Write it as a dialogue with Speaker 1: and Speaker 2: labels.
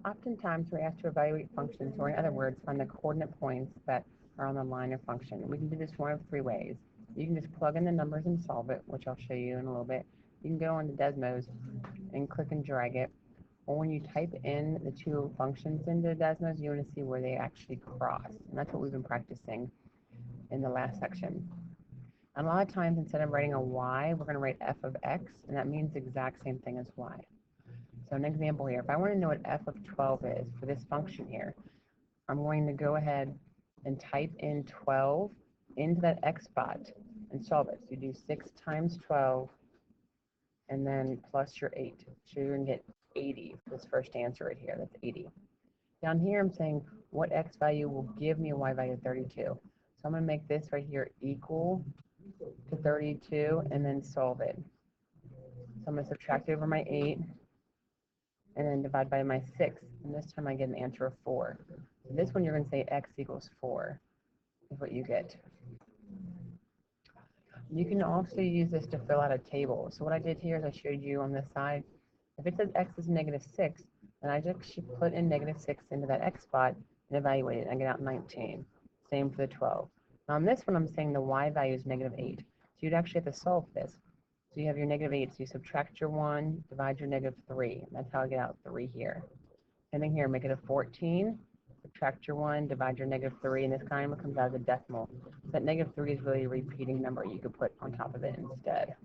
Speaker 1: Oftentimes, we're asked to evaluate functions, or in other words, find the coordinate points that are on the line of function. We can do this one of three ways. You can just plug in the numbers and solve it, which I'll show you in a little bit. You can go into Desmos and click and drag it. Or when you type in the two functions into Desmos, you want to see where they actually cross. And that's what we've been practicing in the last section. And a lot of times, instead of writing a y, we're going to write f of x, and that means the exact same thing as y. So an example here, if I want to know what f of 12 is for this function here, I'm going to go ahead and type in 12 into that x spot and solve it. So you do 6 times 12 and then plus your 8. So you're going to get 80 for this first answer right here. That's 80. Down here, I'm saying what x value will give me a y value of 32. So I'm going to make this right here equal to 32 and then solve it. So I'm going to subtract over my 8 and then divide by my 6. And this time I get an answer of 4. So this one you're going to say x equals 4 is what you get. You can also use this to fill out a table. So what I did here is I showed you on this side, if it says x is negative 6, then I just should put in negative 6 into that x spot and evaluate it, and I get out 19. Same for the 12. Now on this one, I'm saying the y value is negative 8. So you'd actually have to solve this. So you have your negative 8, so you subtract your 1, divide your negative 3. That's how I get out 3 here. And then here, make it a 14, subtract your 1, divide your negative 3, and this kind of comes out as a decimal. So that negative 3 is really a repeating number you could put on top of it instead.